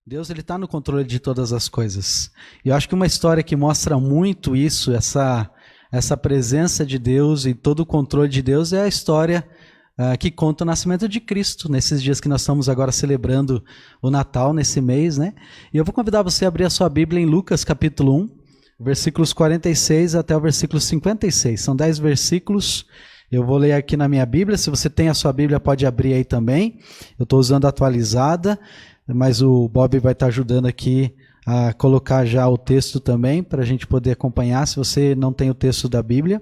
Deus ele está no controle de todas as coisas. E eu acho que uma história que mostra muito isso, essa presença de Deus e todo o controle de Deus, é a história que conta o nascimento de Cristo, nesses dias que nós estamos agora celebrando o Natal, nesse mês, né? E eu vou convidar você a abrir a sua Bíblia em Lucas capítulo 1, versículos 46 até o versículo 56. São 10 versículos. Eu vou ler aqui na minha Bíblia. Se você tem a sua Bíblia, pode abrir aí também. Eu estou usando a atualizada, mas o Bob vai estar ajudando aqui a colocar já o texto também, para a gente poder acompanhar, se você não tem o texto da Bíblia.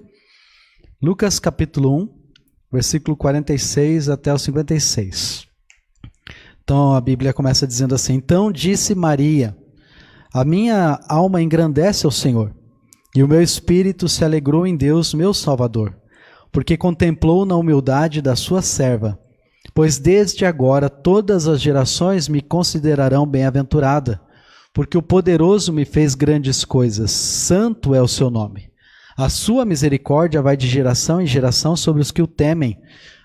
Lucas capítulo 1, versículo 46 até o 56. Então a Bíblia começa dizendo assim: Então disse Maria: A minha alma engrandece ao Senhor, e o meu espírito se alegrou em Deus, meu Salvador, porque contemplou na humildade da sua serva. Pois desde agora todas as gerações me considerarão bem-aventurada, porque o poderoso me fez grandes coisas, santo é o seu nome. A sua misericórdia vai de geração em geração sobre os que o temem.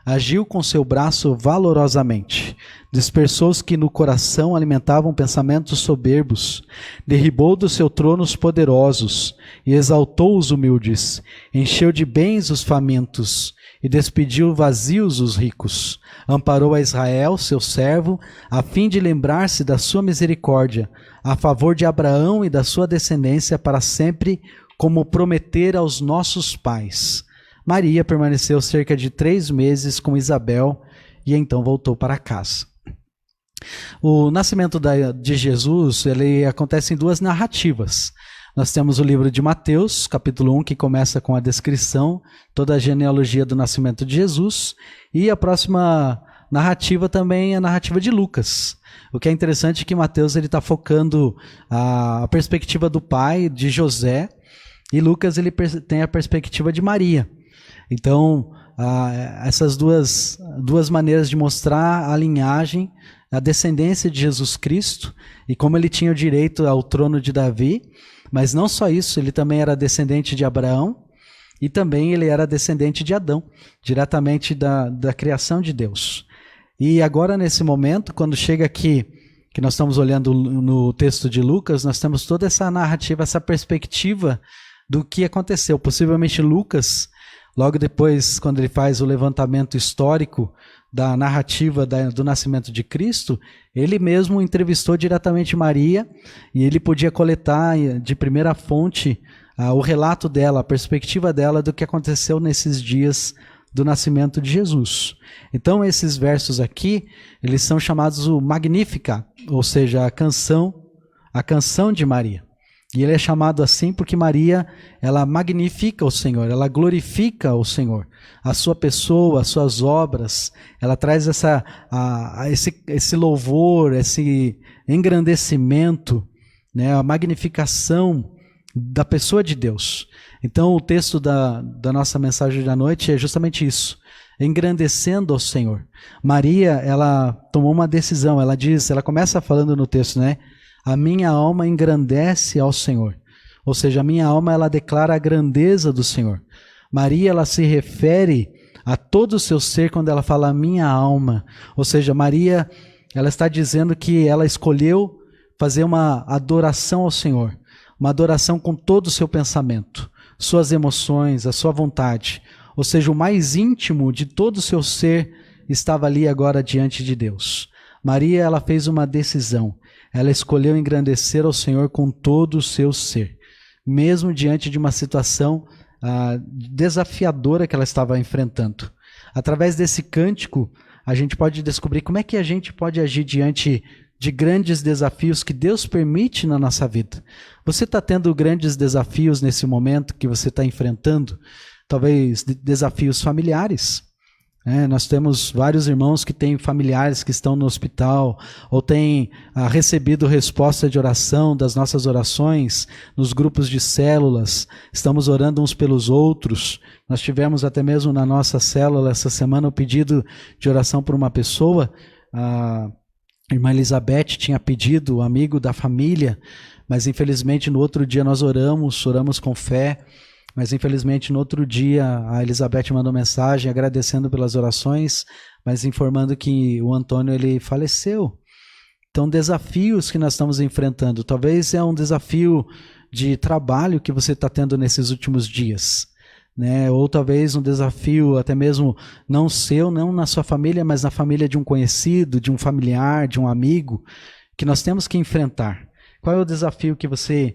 Agiu com seu braço valorosamente, dispersou os que no coração alimentavam pensamentos soberbos, derribou do seu trono os poderosos e exaltou os humildes, encheu de bens os famintos e despediu vazios os ricos. Amparou a Israel, seu servo, a fim de lembrar-se da sua misericórdia, a favor de Abraão e da sua descendência para sempre, como prometera aos nossos pais. Maria permaneceu cerca de 3 meses com Isabel e então voltou para casa. O nascimento de Jesus, ele acontece em 2 narrativas. Nós temos o livro de Mateus, capítulo 1, que começa com a descrição, toda a genealogia do nascimento de Jesus, e a próxima narrativa também é a narrativa de Lucas. O que é interessante é que Mateus está focando a perspectiva do pai, de José, e Lucas ele tem a perspectiva de Maria. Então, essas duas maneiras de mostrar a linhagem, a descendência de Jesus Cristo, e como ele tinha o direito ao trono de Davi, mas não só isso, ele também era descendente de Abraão, e também ele era descendente de Adão, diretamente da criação de Deus. E agora, nesse momento, quando chega aqui, que nós estamos olhando no texto de Lucas, nós temos toda essa narrativa, essa perspectiva do que aconteceu. Possivelmente Lucas, logo depois, quando ele faz o levantamento histórico da narrativa do nascimento de Cristo, ele mesmo entrevistou diretamente Maria e ele podia coletar de primeira fonte o relato dela, a perspectiva dela do que aconteceu nesses dias do nascimento de Jesus. Então esses versos aqui, eles são chamados o Magnificat, ou seja, a canção de Maria. E ele é chamado assim porque Maria, ela magnifica o Senhor, ela glorifica o Senhor, a sua pessoa, as suas obras, ela traz esse louvor, esse engrandecimento, né, a magnificação da pessoa de Deus. Então o texto da nossa mensagem da noite é justamente isso, engrandecendo ao Senhor. Maria, ela tomou uma decisão, ela começa falando no texto, né? A minha alma engrandece ao Senhor. Ou seja, a minha alma, ela declara a grandeza do Senhor. Maria, ela se refere a todo o seu ser quando ela fala a minha alma. Ou seja, Maria, ela está dizendo que ela escolheu fazer uma adoração ao Senhor. Uma adoração com todo o seu pensamento, suas emoções, a sua vontade. Ou seja, o mais íntimo de todo o seu ser estava ali agora diante de Deus. Maria, ela fez uma decisão. Ela escolheu engrandecer ao Senhor com todo o seu ser, mesmo diante de uma situação desafiadora que ela estava enfrentando. Através desse cântico, a gente pode descobrir como é que a gente pode agir diante de grandes desafios que Deus permite na nossa vida. Você está tendo grandes desafios nesse momento que você está enfrentando? Talvez desafios familiares. Nós temos vários irmãos que têm familiares que estão no hospital ou têm recebido resposta de oração das nossas orações nos grupos de células. Estamos orando uns pelos outros. Nós tivemos até mesmo na nossa célula essa semana o pedido de oração por uma pessoa. A irmã Elizabeth tinha pedido, amigo da família, mas infelizmente no outro dia nós oramos com fé. Mas infelizmente no outro dia a Elizabeth mandou mensagem agradecendo pelas orações, mas informando que o Antônio ele faleceu. Então, desafios que nós estamos enfrentando. Talvez é um desafio de trabalho que você está tendo nesses últimos dias, né? Ou talvez um desafio até mesmo não seu, não na sua família, mas na família de um conhecido, de um familiar, de um amigo, que nós temos que enfrentar. Qual é o desafio que você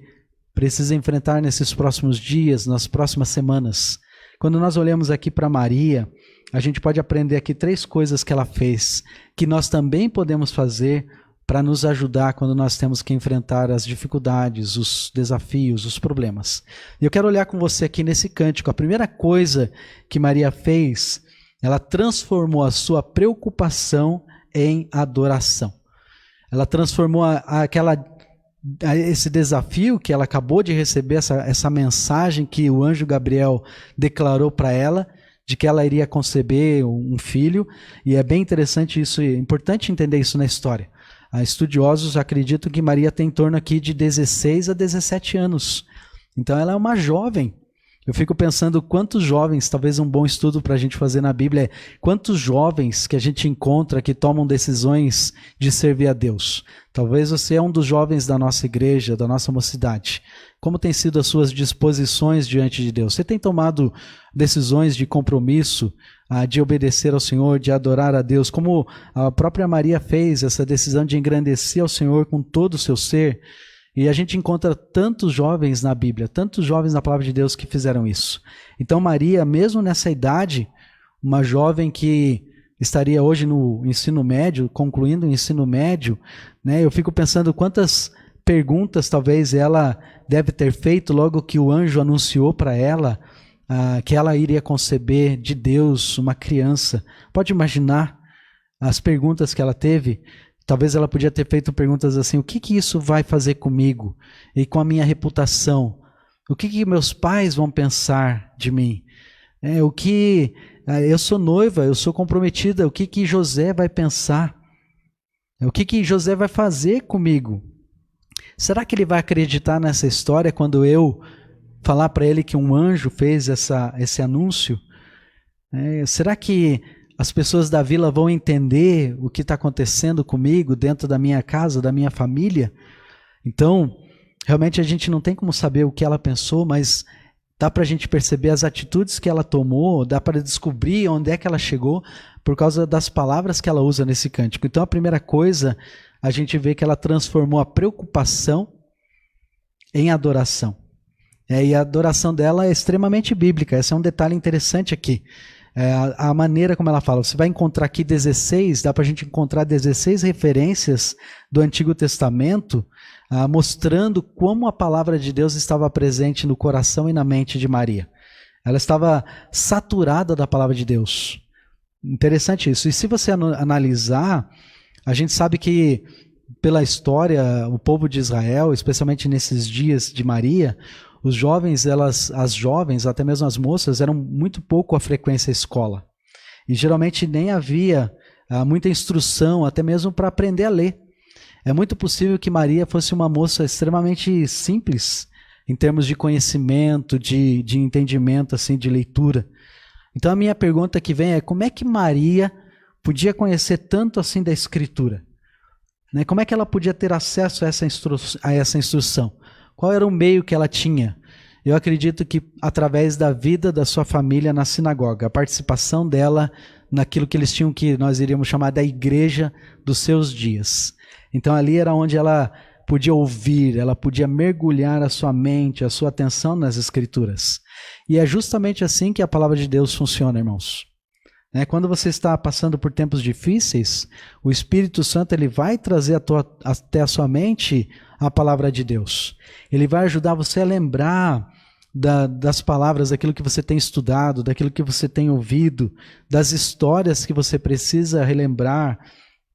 precisa enfrentar nesses próximos dias, nas próximas semanas? Quando nós olhamos aqui para Maria, a gente pode aprender aqui 3 coisas que ela fez, que nós também podemos fazer para nos ajudar quando nós temos que enfrentar as dificuldades, os desafios, os problemas. E eu quero olhar com você aqui nesse cântico. A primeira coisa que Maria fez, ela transformou a sua preocupação em adoração. Ela transformou esse desafio que ela acabou de receber, essa mensagem que o anjo Gabriel declarou para ela, de que ela iria conceber um filho. E é bem interessante isso, é importante entender isso na história. Estudiosos acreditam que Maria tem em torno aqui de 16 a 17 anos. Então ela é uma jovem. Eu fico pensando quantos jovens, talvez um bom estudo para a gente fazer na Bíblia é quantos jovens que a gente encontra que tomam decisões de servir a Deus. Talvez você é um dos jovens da nossa igreja, da nossa mocidade. Como têm sido as suas disposições diante de Deus? Você tem tomado decisões de compromisso, de obedecer ao Senhor, de adorar a Deus, como a própria Maria fez, essa decisão de engrandecer ao Senhor com todo o seu ser? E a gente encontra tantos jovens na Bíblia, tantos jovens na palavra de Deus que fizeram isso. Então Maria, mesmo nessa idade, uma jovem que estaria hoje no ensino médio, concluindo o ensino médio, né, eu fico pensando quantas perguntas talvez ela deve ter feito logo que o anjo anunciou para ela que ela iria conceber de Deus uma criança. Pode imaginar as perguntas que ela teve? Talvez ela podia ter feito perguntas assim: o que isso vai fazer comigo e com a minha reputação? O que meus pais vão pensar de mim? Eu sou noiva, eu sou comprometida, o que José vai pensar? O que José vai fazer comigo? Será que ele vai acreditar nessa história quando eu falar para ele que um anjo fez esse anúncio? Será que as pessoas da vila vão entender o que está acontecendo comigo dentro da minha casa, da minha família? Então, realmente a gente não tem como saber o que ela pensou, mas dá para a gente perceber as atitudes que ela tomou, dá para descobrir onde é que ela chegou por causa das palavras que ela usa nesse cântico. Então, a primeira coisa, a gente vê que ela transformou a preocupação em adoração. E a adoração dela é extremamente bíblica. Esse é um detalhe interessante aqui. A maneira como ela fala, você vai encontrar aqui 16, dá para a gente encontrar 16 referências do Antigo Testamento, mostrando como a palavra de Deus estava presente no coração e na mente de Maria. Ela estava saturada da palavra de Deus. Interessante isso. E se você analisar, a gente sabe que pela história, o povo de Israel, especialmente nesses dias de Maria, os jovens, as jovens, até mesmo as moças, eram muito pouco a frequência à escola. E geralmente nem havia muita instrução, até mesmo para aprender a ler. É muito possível que Maria fosse uma moça extremamente simples, em termos de conhecimento, de entendimento, assim, de leitura. Então a minha pergunta que vem é: como é que Maria podia conhecer tanto assim da Escritura? Como é que ela podia ter acesso a essa instrução? Qual era o meio que ela tinha? Eu acredito que através da vida da sua família na sinagoga, a participação dela naquilo que eles tinham, que nós iríamos chamar da igreja dos seus dias. Então ali era onde ela podia ouvir, ela podia mergulhar a sua mente, a sua atenção nas Escrituras. E é justamente assim que a palavra de Deus funciona, irmãos. Quando você está passando por tempos difíceis, o Espírito Santo ele vai trazer até a sua mente a palavra de Deus. Ele vai ajudar você a lembrar das palavras, daquilo que você tem estudado, daquilo que você tem ouvido, das histórias que você precisa relembrar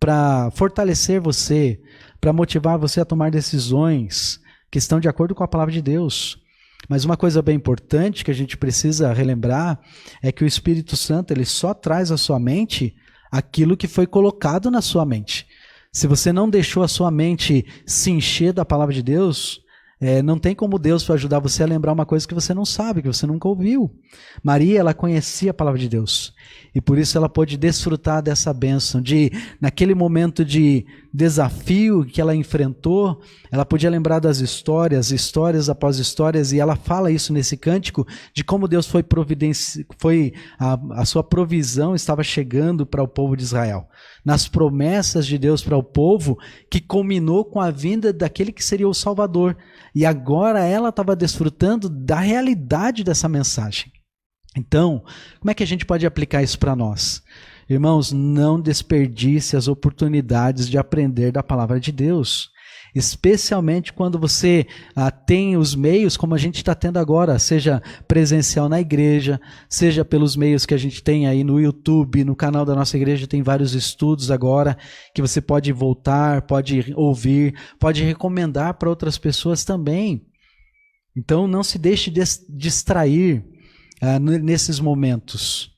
para fortalecer você, para motivar você a tomar decisões que estão de acordo com a palavra de Deus. Mas uma coisa bem importante que a gente precisa relembrar é que o Espírito Santo ele só traz à sua mente aquilo que foi colocado na sua mente. Se você não deixou a sua mente se encher da palavra de Deus, não tem como Deus ajudar você a lembrar uma coisa que você não sabe, que você nunca ouviu. Maria, ela conhecia a palavra de Deus. E por isso ela pôde desfrutar dessa bênção, de, naquele momento de desafio que ela enfrentou, ela podia lembrar das histórias, histórias após histórias, e ela fala isso nesse cântico, de como Deus a sua provisão estava chegando para o povo de Israel. Nas promessas de Deus para o povo, que culminou com a vinda daquele que seria o Salvador. E agora ela estava desfrutando da realidade dessa mensagem. Então, como é que a gente pode aplicar isso para nós? Irmãos, não desperdice as oportunidades de aprender da palavra de Deus, especialmente quando você tem os meios como a gente está tendo agora, seja presencial na igreja, seja pelos meios que a gente tem aí no YouTube, no canal da nossa igreja tem vários estudos agora, que você pode voltar, pode ouvir, pode recomendar para outras pessoas também. Então não se deixe distrair nesses momentos.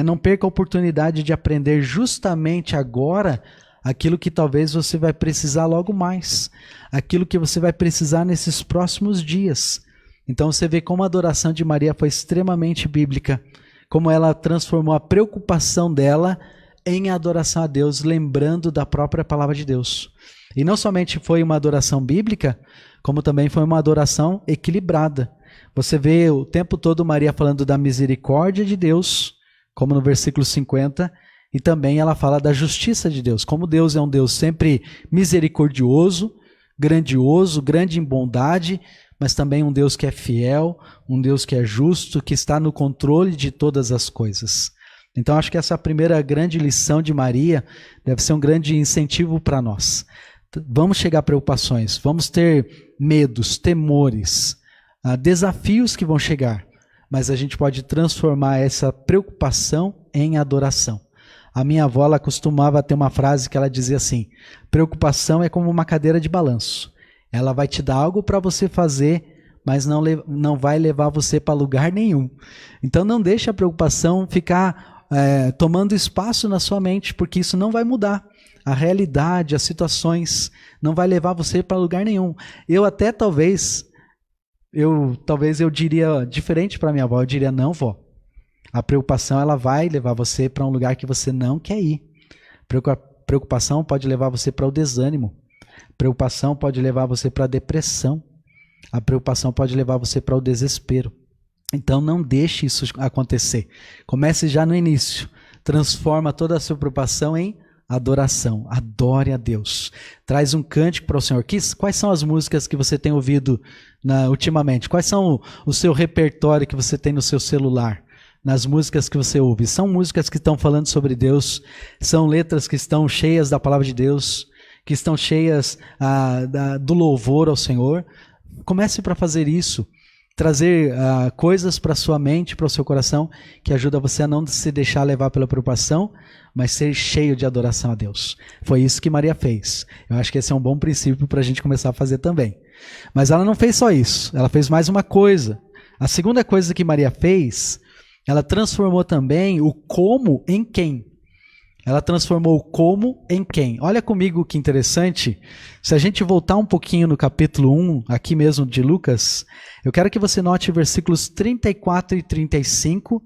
Não perca a oportunidade de aprender justamente agora aquilo que talvez você vai precisar logo mais, aquilo que você vai precisar nesses próximos dias. Então você vê como a adoração de Maria foi extremamente bíblica, como ela transformou a preocupação dela em adoração a Deus, lembrando da própria palavra de Deus. E não somente foi uma adoração bíblica, como também foi uma adoração equilibrada. Você vê o tempo todo Maria falando da misericórdia de Deus, como no versículo 50, e também ela fala da justiça de Deus, como Deus é um Deus sempre misericordioso, grandioso, grande em bondade, mas também um Deus que é fiel, um Deus que é justo, que está no controle de todas as coisas. Então acho que essa primeira grande lição de Maria deve ser um grande incentivo para nós. Vamos chegar a preocupações, vamos ter medos, temores, desafios que vão chegar, mas a gente pode transformar essa preocupação em adoração. A minha avó, ela costumava ter uma frase que ela dizia assim: preocupação é como uma cadeira de balanço. Ela vai te dar algo para você fazer, mas não vai levar você para lugar nenhum. Então não deixe a preocupação ficar tomando espaço na sua mente, porque isso não vai mudar. A realidade, as situações, não vai levar você para lugar nenhum. Talvez eu diria diferente para minha avó, eu diria: não, vó, a preocupação ela vai levar você para um lugar que você não quer ir. Preocupação pode levar você para o desânimo, preocupação pode levar você para a depressão, a preocupação pode levar você para o desespero. Então não deixe isso acontecer, comece já no início, transforma toda a sua preocupação em adoração, adore a Deus, traz um cântico para o Senhor. Quais são as músicas que você tem ouvido ultimamente? Quais são o seu repertório que você tem no seu celular? Nas músicas que você ouve, são músicas que estão falando sobre Deus, são letras que estão cheias da palavra de Deus, que estão cheias do louvor ao Senhor. Comece para fazer isso, trazer coisas para a sua mente, para o seu coração, que ajuda você a não se deixar levar pela preocupação, mas ser cheio de adoração a Deus. Foi isso que Maria fez. Eu acho que esse é um bom princípio para a gente começar a fazer também. Mas ela não fez só isso, ela fez mais uma coisa. A segunda coisa que Maria fez, ela transformou também o como em quem. Ela transformou o como em quem. Olha comigo que interessante. Se a gente voltar um pouquinho no capítulo 1, aqui mesmo de Lucas, eu quero que você note versículos 34 e 35,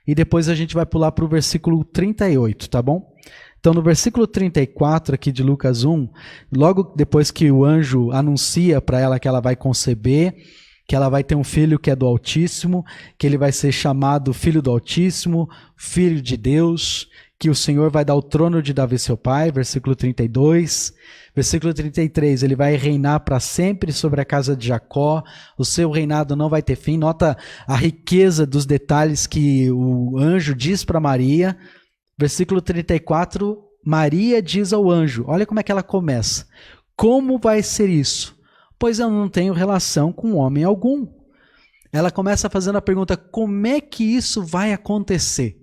e depois a gente vai pular para o versículo 38, tá bom? Então no versículo 34 aqui de Lucas 1, logo depois que o anjo anuncia para ela que ela vai conceber, que ela vai ter um filho que é do Altíssimo, que ele vai ser chamado Filho do Altíssimo, Filho de Deus, que o Senhor vai dar o trono de Davi seu pai, versículo 32. Versículo 33, ele vai reinar para sempre sobre a casa de Jacó, o seu reinado não vai ter fim. Nota a riqueza dos detalhes que o anjo diz para Maria. Versículo 34, Maria diz ao anjo, olha como é que ela começa: como vai ser isso? Pois eu não tenho relação com homem algum. Ela começa fazendo a pergunta: como é que isso vai acontecer?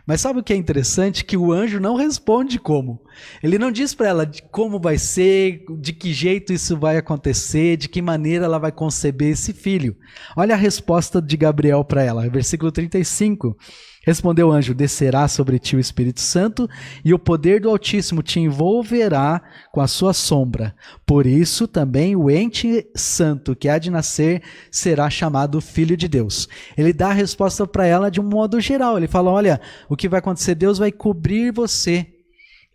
Mas sabe o que é interessante? Que o anjo não responde como. Ele não diz para ela de como vai ser, de que jeito isso vai acontecer, de que maneira ela vai conceber esse filho. Olha a resposta de Gabriel para ela, versículo 35. Respondeu o anjo: descerá sobre ti o Espírito Santo, e o poder do Altíssimo te envolverá com a sua sombra. Por isso também o ente santo que há de nascer será chamado Filho de Deus. Ele dá a resposta para ela de um modo geral. Ele fala: olha, o que vai acontecer? Deus vai cobrir você.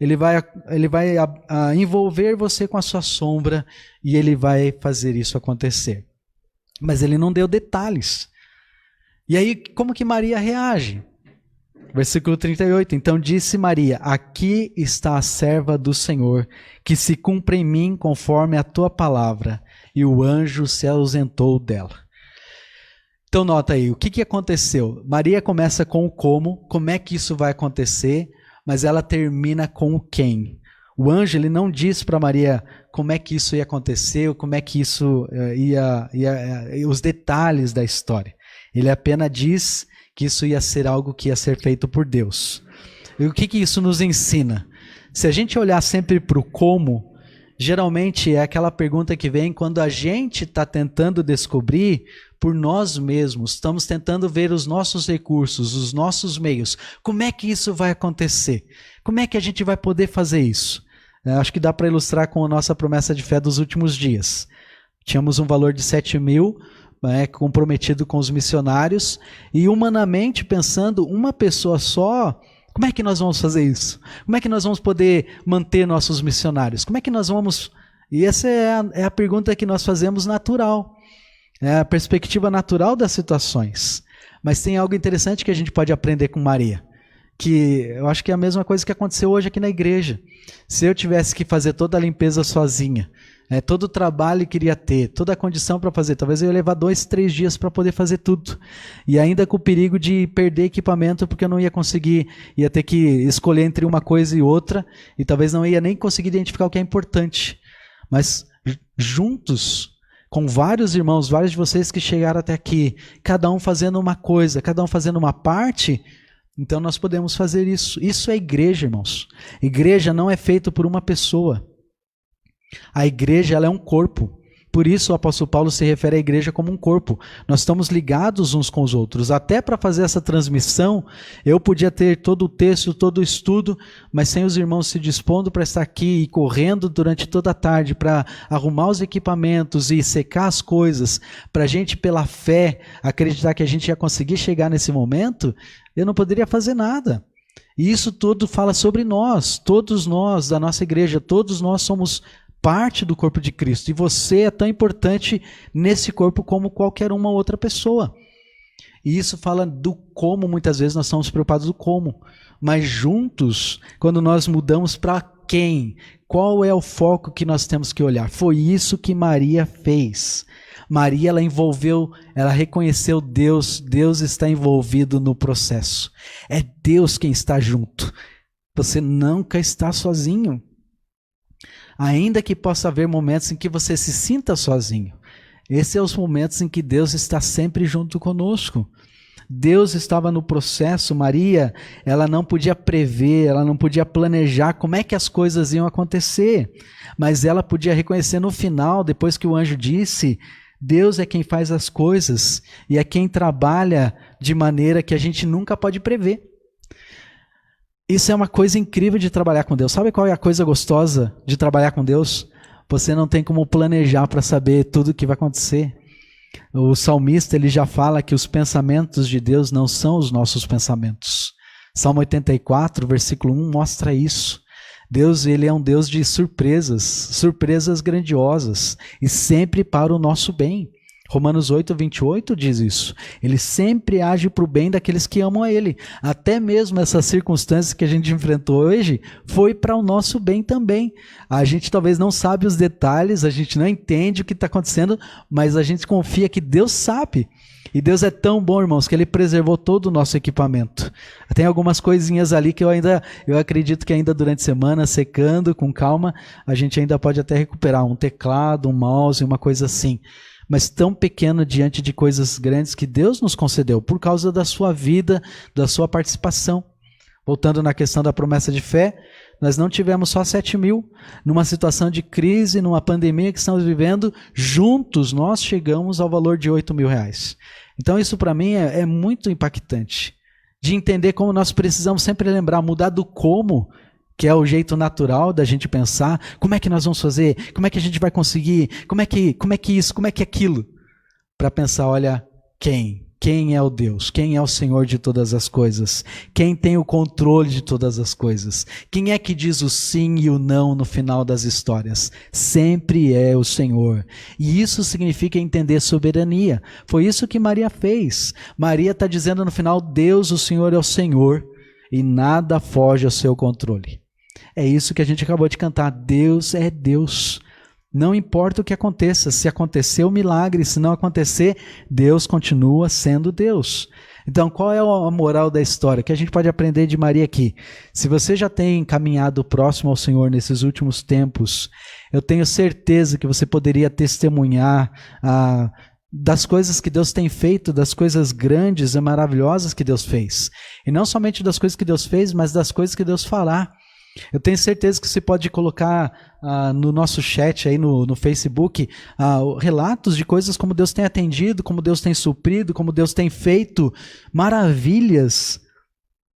ele vai envolver você com a sua sombra e ele vai fazer isso acontecer. Mas ele não deu detalhes. E aí, como que Maria reage? Versículo 38, então disse Maria, aqui está a serva do Senhor, que se cumpra em mim conforme a tua palavra. E o anjo se ausentou dela. Então nota aí, o que aconteceu? Maria começa com o como é que isso vai acontecer, mas ela termina com o quem. O anjo ele não diz para Maria como é que isso ia acontecer, como é que isso os detalhes da história. Ele apenas diz que isso ia ser algo que ia ser feito por Deus. E o que isso nos ensina? Se a gente olhar sempre para o como, geralmente é aquela pergunta que vem quando a gente está tentando descobrir por nós mesmos, estamos tentando ver os nossos recursos, os nossos meios. Como é que isso vai acontecer? Como é que a gente vai poder fazer isso? Acho que dá para ilustrar com a nossa promessa de fé dos últimos dias. Tínhamos um valor de 7.000, comprometido com os missionários, e humanamente pensando, uma pessoa só, como é que nós vamos fazer isso? Como é que nós vamos poder manter nossos missionários? Como é que nós vamos... E essa é a pergunta que nós fazemos natural. É a perspectiva natural das situações. Mas tem algo interessante que a gente pode aprender com Maria, que eu acho que é a mesma coisa que aconteceu hoje aqui na igreja. Se eu tivesse que fazer toda a limpeza sozinha, todo o trabalho que iria ter, toda a condição para fazer, talvez eu ia levar 2, 3 dias para poder fazer tudo. E ainda com o perigo de perder equipamento, porque eu não ia conseguir, ia ter que escolher entre uma coisa e outra, e talvez não ia nem conseguir identificar o que é importante. Mas juntos, com vários irmãos, vários de vocês que chegaram até aqui, cada um fazendo uma coisa, cada um fazendo uma parte, então nós podemos fazer isso. Isso é igreja, irmãos. Igreja não é feito por uma pessoa. A igreja ela é um corpo. Por isso o apóstolo Paulo se refere à igreja como um corpo. Nós estamos ligados uns com os outros. Até para fazer essa transmissão, eu podia ter todo o texto, todo o estudo, mas sem os irmãos se dispondo para estar aqui e correndo durante toda a tarde para arrumar os equipamentos e secar as coisas, para a gente, pela fé, acreditar que a gente ia conseguir chegar nesse momento, eu não poderia fazer nada. E isso tudo fala sobre nós, todos nós da nossa igreja, todos nós somos parte do corpo de Cristo, e você é tão importante nesse corpo como qualquer uma outra pessoa. E isso fala do como, muitas vezes nós estamos preocupados do como, mas juntos, quando nós mudamos para quem, qual é o foco que nós temos que olhar? Foi isso que Maria fez. Maria, ela reconheceu Deus, Deus está envolvido no processo. É Deus quem está junto. Você nunca está sozinho. Ainda que possa haver momentos em que você se sinta sozinho. Esses são os momentos em que Deus está sempre junto conosco. Deus estava no processo. Maria, ela não podia prever, ela não podia planejar como é que as coisas iam acontecer. Mas ela podia reconhecer no final, depois que o anjo disse, Deus é quem faz as coisas e é quem trabalha de maneira que a gente nunca pode prever. Isso é uma coisa incrível de trabalhar com Deus. Sabe qual é a coisa gostosa de trabalhar com Deus? Você não tem como planejar para saber tudo o que vai acontecer. O salmista ele já fala que os pensamentos de Deus não são os nossos pensamentos. Salmo 84, versículo 1 mostra isso. Deus ele é um Deus de surpresas, surpresas grandiosas e sempre para o nosso bem. Romanos 8, 28 diz isso. Ele sempre age para o bem daqueles que amam a Ele. Até mesmo essas circunstâncias que a gente enfrentou hoje foi para o nosso bem também. A gente talvez não sabe os detalhes, a gente não entende o que está acontecendo, mas a gente confia que Deus sabe. E Deus é tão bom, irmãos, que Ele preservou todo o nosso equipamento. Tem algumas coisinhas ali que eu acredito que ainda durante a semana, secando com calma, a gente ainda pode até recuperar um teclado, um mouse, uma coisa assim. Mas tão pequeno diante de coisas grandes que Deus nos concedeu, por causa da sua vida, da sua participação. Voltando na questão da promessa de fé, nós não tivemos só 7.000. Numa situação de crise, numa pandemia que estamos vivendo, juntos nós chegamos ao valor de R$8.000. Então isso para mim é muito impactante, de entender como nós precisamos sempre lembrar, mudar do como, que é o jeito natural da gente pensar, como é que nós vamos fazer, como é que a gente vai conseguir, como é que isso, como é que aquilo, para pensar, olha, quem quem é o Deus, quem é o Senhor de todas as coisas, quem tem o controle de todas as coisas, quem é que diz o sim e o não no final das histórias. Sempre é o Senhor. E isso significa entender soberania. Foi isso que Maria fez. Maria está dizendo no final, Deus, o Senhor é o Senhor e nada foge ao seu controle. É isso que a gente acabou de cantar, Deus é Deus. Não importa o que aconteça, se acontecer o milagre, se não acontecer, Deus continua sendo Deus. Então, qual é a moral da história? Que a gente pode aprender de Maria aqui. Se você já tem caminhado próximo ao Senhor nesses últimos tempos, eu tenho certeza que você poderia testemunhar das coisas que Deus tem feito, das coisas grandes e maravilhosas que Deus fez. E não somente das coisas que Deus fez, mas das coisas que Deus fará. Eu tenho certeza que você pode colocar no nosso chat aí no Facebook relatos de coisas como Deus tem atendido, como Deus tem suprido, como Deus tem feito maravilhas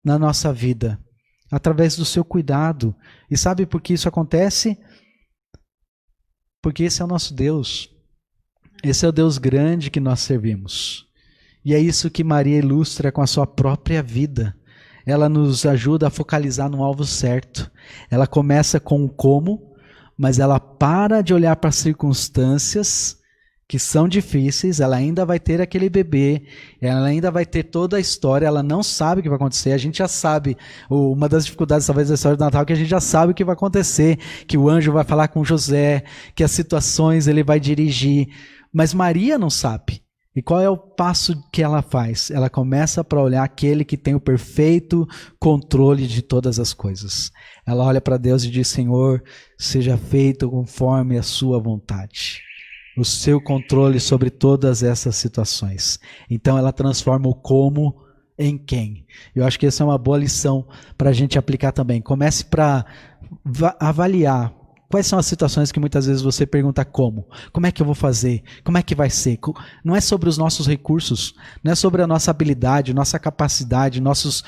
na nossa vida, através do seu cuidado. E sabe por que isso acontece? Porque esse é o nosso Deus. Esse é o Deus grande que nós servimos. E é isso que Maria ilustra com a sua própria vida. Ela nos ajuda a focalizar no alvo certo. Ela começa com o como, mas ela para de olhar para as circunstâncias que são difíceis, ela ainda vai ter aquele bebê, ela ainda vai ter toda a história, ela não sabe o que vai acontecer, a gente já sabe, uma das dificuldades talvez da história do Natal é que a gente já sabe o que vai acontecer, que o anjo vai falar com José, que as situações ele vai dirigir, mas Maria não sabe. E qual é o passo que ela faz? Ela começa para olhar aquele que tem o perfeito controle de todas as coisas. Ela olha para Deus e diz, Senhor, seja feito conforme a sua vontade. O seu controle sobre todas essas situações. Então ela transforma o como em quem. Eu acho que essa é uma boa lição para a gente aplicar também. Comece para avaliar. Quais são as situações que muitas vezes você pergunta como? Como é que eu vou fazer? Como é que vai ser? Não é sobre os nossos recursos, não é sobre a nossa habilidade, nossa capacidade, nossos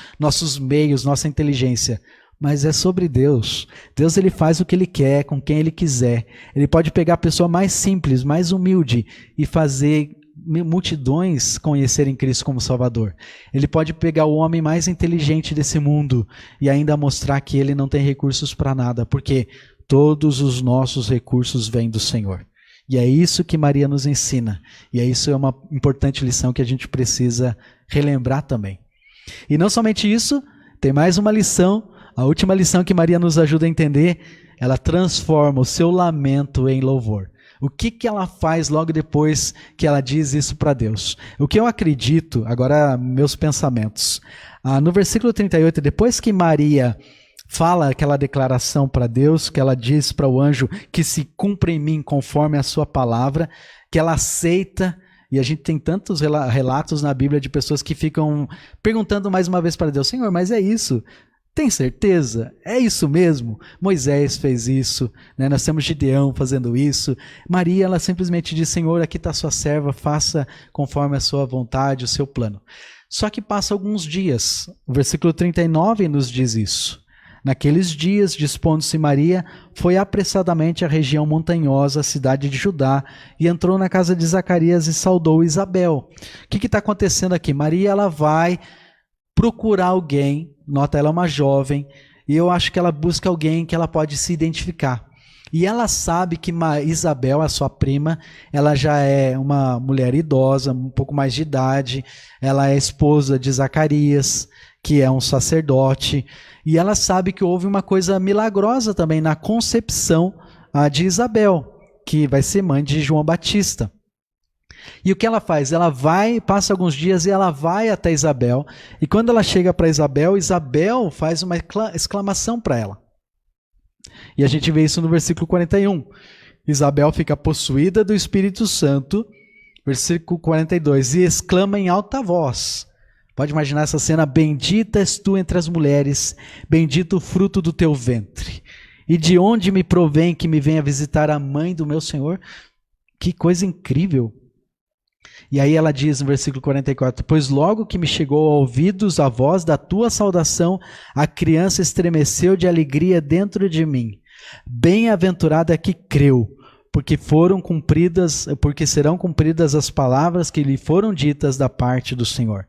meios, nossa inteligência, mas é sobre Deus. Deus ele faz o que Ele quer, com quem Ele quiser. Ele pode pegar a pessoa mais simples, mais humilde e fazer multidões conhecerem Cristo como Salvador. Ele pode pegar o homem mais inteligente desse mundo e ainda mostrar que ele não tem recursos para nada, porque todos os nossos recursos vêm do Senhor. E é isso que Maria nos ensina. E isso é uma importante lição que a gente precisa relembrar também. E não somente isso, tem mais uma lição. A última lição que Maria nos ajuda a entender, ela transforma o seu lamento em louvor. O que ela faz logo depois que ela diz isso para Deus? O que eu acredito, agora meus pensamentos. No versículo 38, depois que Maria fala aquela declaração para Deus, que ela diz para o anjo que se cumpra em mim conforme a sua palavra, que ela aceita, e a gente tem tantos relatos na Bíblia de pessoas que ficam perguntando mais uma vez para Deus, Senhor, mas é isso? Tem certeza? É isso mesmo? Moisés fez isso, né? Nós temos Gideão fazendo isso. Maria, ela simplesmente diz, Senhor, aqui está a sua serva, faça conforme a sua vontade, o seu plano. Só que passa alguns dias, o versículo 39 nos diz isso. Naqueles dias, dispondo-se Maria, foi apressadamente à região montanhosa, a cidade de Judá, e entrou na casa de Zacarias e saudou Isabel. O que está acontecendo aqui? Maria ela vai procurar alguém, nota, ela é uma jovem, e eu acho que ela busca alguém que ela pode se identificar. E ela sabe que Isabel, a sua prima, ela já é uma mulher idosa, um pouco mais de idade, ela é esposa de Zacarias, que é um sacerdote, e ela sabe que houve uma coisa milagrosa também na concepção de Isabel, que vai ser mãe de João Batista. E o que ela faz? Ela vai, passa alguns dias e ela vai até Isabel, e quando ela chega para Isabel, Isabel faz uma exclamação para ela. E a gente vê isso no versículo 41. Isabel fica possuída do Espírito Santo, versículo 42, e exclama em alta voz. Pode imaginar essa cena, bendita és tu entre as mulheres, bendito o fruto do teu ventre. E de onde me provém que me venha visitar a mãe do meu Senhor? Que coisa incrível. E aí ela diz no versículo 44, pois logo que me chegou a ouvidos a voz da tua saudação, a criança estremeceu de alegria dentro de mim. Bem-aventurada que creu, porque serão cumpridas as palavras que lhe foram ditas da parte do Senhor.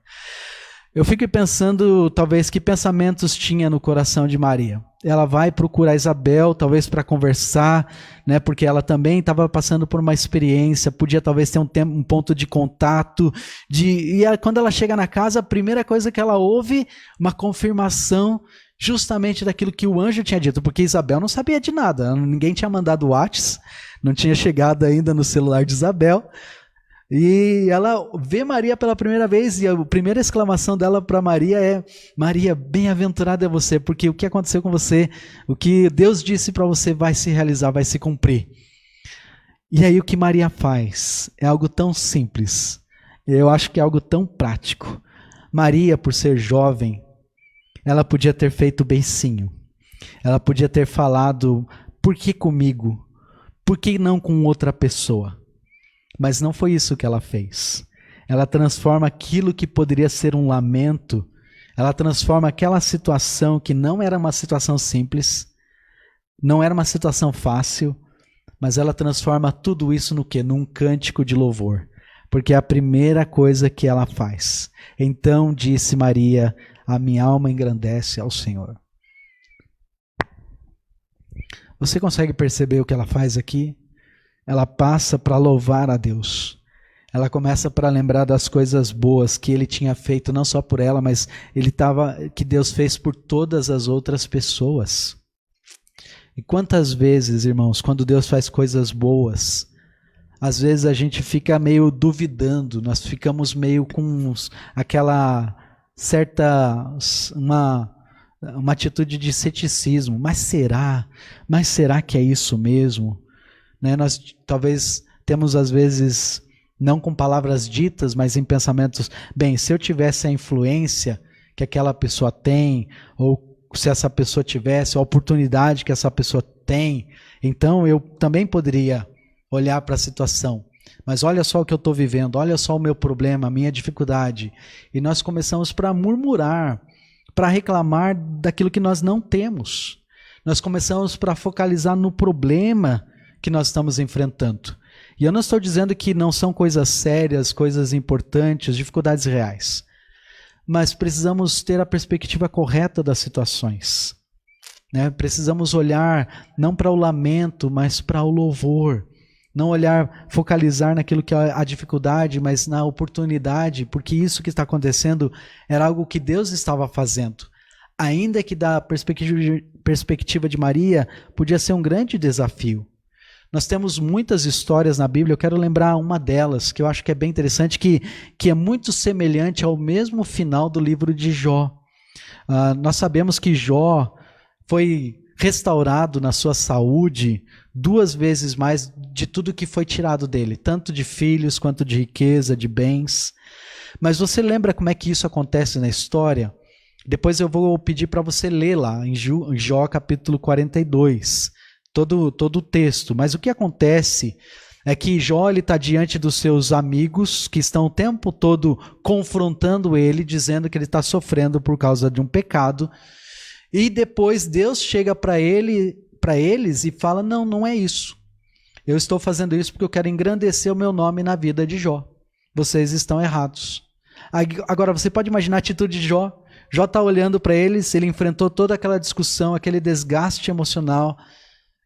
Eu fico pensando, talvez, que pensamentos tinha no coração de Maria. Ela vai procurar Isabel, talvez para conversar, né, porque ela também estava passando por uma experiência, podia talvez ter um ponto de contato. Quando ela chega na casa, a primeira coisa que ela ouve, uma confirmação justamente daquilo que o anjo tinha dito, porque Isabel não sabia de nada, ninguém tinha mandado o WhatsApp, não tinha chegado ainda no celular de Isabel. E ela vê Maria pela primeira vez e a primeira exclamação dela para Maria é: Maria, bem-aventurada é você, porque o que aconteceu com você, o que Deus disse para você vai se realizar, vai se cumprir. E aí o que Maria faz é algo tão simples, eu acho que é algo tão prático. Maria, por ser jovem, ela podia ter feito beicinho, ela podia ter falado: por que comigo? Por que não com outra pessoa? Mas não foi isso que ela fez. Ela transforma aquilo que poderia ser um lamento, ela transforma aquela situação que não era uma situação simples, não era uma situação fácil, mas ela transforma tudo isso no quê? Num cântico de louvor. Porque é a primeira coisa que ela faz. Então disse Maria: a minha alma engrandece ao Senhor. Você consegue perceber o que ela faz aqui? Ela passa para louvar a Deus. Ela começa para lembrar das coisas boas que ele tinha feito, não só por ela, mas que Deus fez por todas as outras pessoas. E quantas vezes, irmãos, quando Deus faz coisas boas, às vezes a gente fica meio duvidando, nós ficamos meio com aquela certa, uma atitude de ceticismo. Mas será que é isso mesmo? Né? Nós talvez temos às vezes, não com palavras ditas, mas em pensamentos: bem, se eu tivesse a influência que aquela pessoa tem, ou se essa pessoa tivesse a oportunidade que essa pessoa tem, então eu também poderia olhar para a situação. Mas olha só o que eu estou vivendo, olha só o meu problema, a minha dificuldade. E nós começamos para murmurar, para reclamar daquilo que nós não temos. Nós começamos para focalizar no problema que nós estamos enfrentando. E eu não estou dizendo que não são coisas sérias, coisas importantes, dificuldades reais. Mas precisamos ter a perspectiva correta das situações. Né? Precisamos olhar não para o lamento, mas para o louvor. Não focalizar naquilo que é a dificuldade, mas na oportunidade, porque isso que está acontecendo era algo que Deus estava fazendo. Ainda que da perspectiva de Maria, podia ser um grande desafio. Nós temos muitas histórias na Bíblia, eu quero lembrar uma delas, que eu acho que é bem interessante, que é muito semelhante ao mesmo final do livro de Jó. Nós sabemos que Jó foi restaurado na sua saúde 2 vezes mais de tudo que foi tirado dele, tanto de filhos quanto de riqueza, de bens. Mas você lembra como é que isso acontece na história? Depois eu vou pedir para você ler lá em Jó capítulo 42. Todo o texto, mas o que acontece é que Jó está diante dos seus amigos que estão o tempo todo confrontando ele, dizendo que ele está sofrendo por causa de um pecado, e depois Deus chega para eles e fala: não é isso, eu estou fazendo isso porque eu quero engrandecer o meu nome na vida de Jó, vocês estão errados. Agora você pode imaginar a atitude de Jó. Jó está olhando para eles, ele enfrentou toda aquela discussão, aquele desgaste emocional.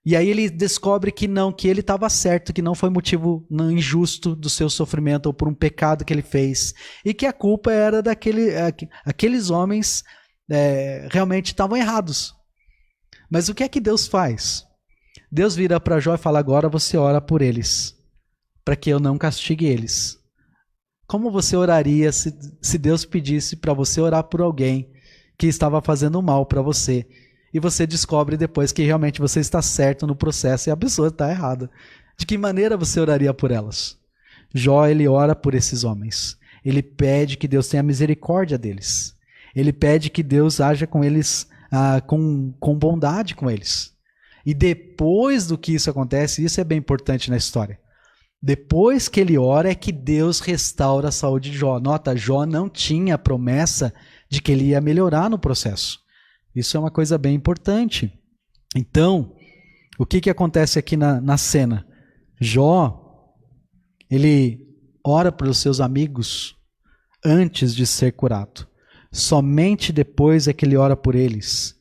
E aí ele descobre que ele estava certo, que não foi motivo injusto do seu sofrimento ou por um pecado que ele fez. E que a culpa era aqueles homens realmente estavam errados. Mas o que é que Deus faz? Deus vira para Jó e fala: agora você ora por eles, para que eu não castigue eles. Como você oraria se Deus pedisse para você orar por alguém que estava fazendo mal para você? E você descobre depois que realmente você está certo no processo e a pessoa está errada. De que maneira você oraria por elas? Jó, ele ora por esses homens. Ele pede que Deus tenha misericórdia deles. Ele pede que Deus haja com eles, com bondade com eles. E depois do que isso acontece, isso é bem importante na história. Depois que ele ora é que Deus restaura a saúde de Jó. Nota, Jó não tinha a promessa de que ele ia melhorar no processo. Isso é uma coisa bem importante. Então, o que acontece aqui na cena? Jó, ele ora pelos seus amigos antes de ser curado. Somente depois é que ele ora por eles.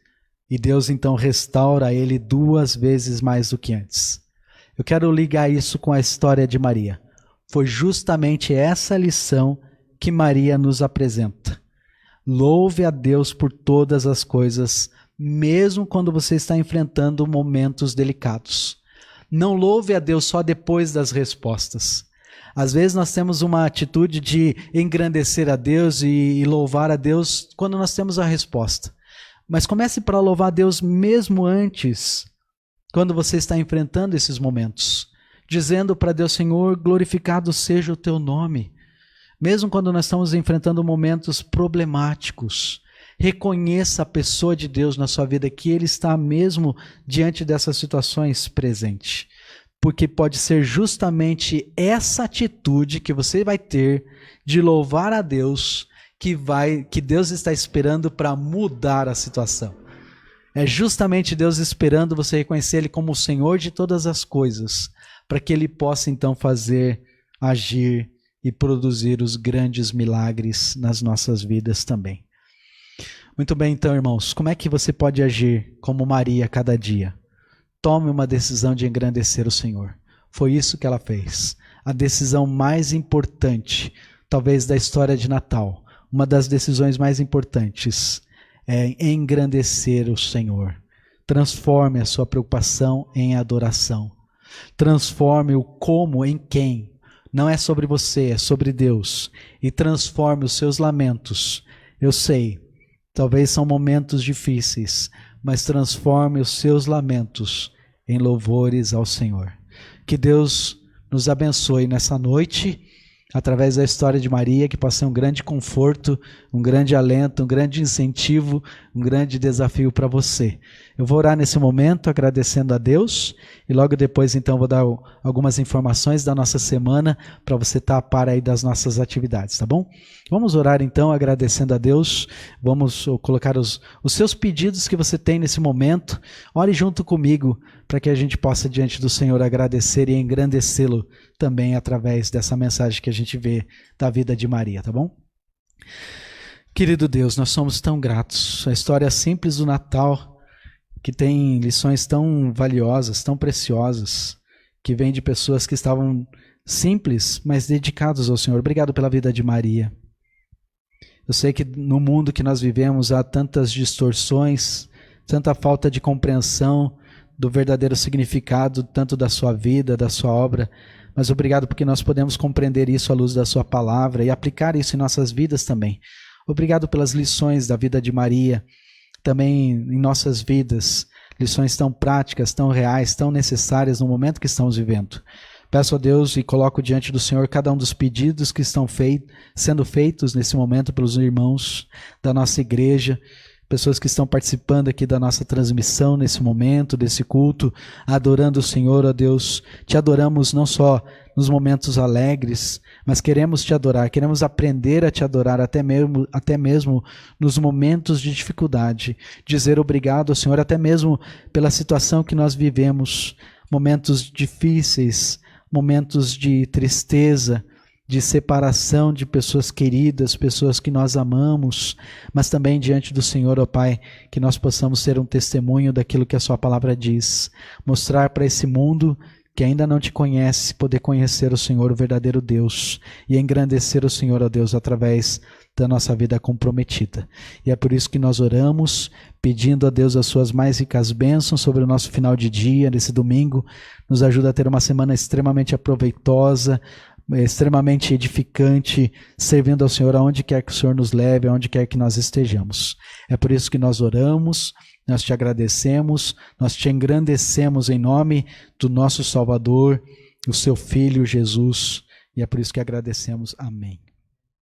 E Deus então restaura ele 2 vezes mais do que antes. Eu quero ligar isso com a história de Maria. Foi justamente essa lição que Maria nos apresenta. Louve a Deus por todas as coisas, mesmo quando você está enfrentando momentos delicados. Não louve a Deus só depois das respostas. Às vezes nós temos uma atitude de engrandecer a Deus e louvar a Deus quando nós temos a resposta. Mas comece para louvar a Deus mesmo antes, quando você está enfrentando esses momentos. Dizendo para Deus: Senhor, glorificado seja o teu nome. Mesmo quando nós estamos enfrentando momentos problemáticos, reconheça a pessoa de Deus na sua vida, que Ele está mesmo diante dessas situações presente. Porque pode ser justamente essa atitude que você vai ter de louvar a Deus que Deus está esperando para mudar a situação. É justamente Deus esperando você reconhecer Ele como o Senhor de todas as coisas, para que Ele possa então fazer, agir e produzir os grandes milagres nas nossas vidas também. Muito bem, então, irmãos, como é que você pode agir como Maria cada dia? Tome uma decisão de engrandecer o Senhor. Foi isso que ela fez. A decisão mais importante, talvez, da história de Natal. Uma das decisões mais importantes é engrandecer o Senhor. Transforme a sua preocupação em adoração. Transforme o como em quem. Não é sobre você, é sobre Deus. E transforme os seus lamentos. Eu sei, talvez são momentos difíceis, mas transforme os seus lamentos em louvores ao Senhor. Que Deus nos abençoe nessa noite, através da história de Maria, que possa ser um grande conforto, um grande alento, um grande incentivo, um grande desafio para você. Eu vou orar nesse momento agradecendo a Deus e logo depois então vou dar algumas informações da nossa semana para você estar a par aí das nossas atividades, tá bom? Vamos orar então agradecendo a Deus, vamos colocar os seus pedidos que você tem nesse momento, ore junto comigo para que a gente possa diante do Senhor agradecer e engrandecê-lo também através dessa mensagem que a gente vê da vida de Maria, tá bom? Querido Deus, nós somos tão gratos. A história simples do Natal, que tem lições tão valiosas, tão preciosas, que vem de pessoas que estavam simples, mas dedicados ao Senhor. Obrigado pela vida de Maria. Eu sei que no mundo que nós vivemos há tantas distorções, tanta falta de compreensão do verdadeiro significado, tanto da sua vida, da sua obra, mas obrigado porque nós podemos compreender isso à luz da sua palavra e aplicar isso em nossas vidas também. Obrigado pelas lições da vida de Maria, também em nossas vidas, lições tão práticas, tão reais, tão necessárias no momento que estamos vivendo. Peço a Deus e coloco diante do Senhor cada um dos pedidos que estão sendo feitos nesse momento pelos irmãos da nossa igreja, pessoas que estão participando aqui da nossa transmissão nesse momento, desse culto, adorando o Senhor, ó Deus. Te adoramos não só nos momentos alegres, mas queremos te adorar, queremos aprender a te adorar até mesmo nos momentos de dificuldade. Dizer obrigado ao Senhor até mesmo pela situação que nós vivemos, momentos difíceis, momentos de tristeza, de separação de pessoas queridas, pessoas que nós amamos, mas também diante do Senhor, ó Pai, que nós possamos ser um testemunho daquilo que a sua palavra diz, mostrar para esse mundo que ainda não te conhece, poder conhecer o Senhor, o verdadeiro Deus, e engrandecer o Senhor, ó Deus, através da nossa vida comprometida. E é por isso que nós oramos, pedindo a Deus as suas mais ricas bênçãos sobre o nosso final de dia, nesse domingo, nos ajuda a ter uma semana extremamente aproveitosa, extremamente edificante, servindo ao Senhor aonde quer que o Senhor nos leve, aonde quer que nós estejamos. É por isso que nós oramos, nós te agradecemos, nós te engrandecemos em nome do nosso Salvador, o seu Filho Jesus, e é por isso que agradecemos. Amém.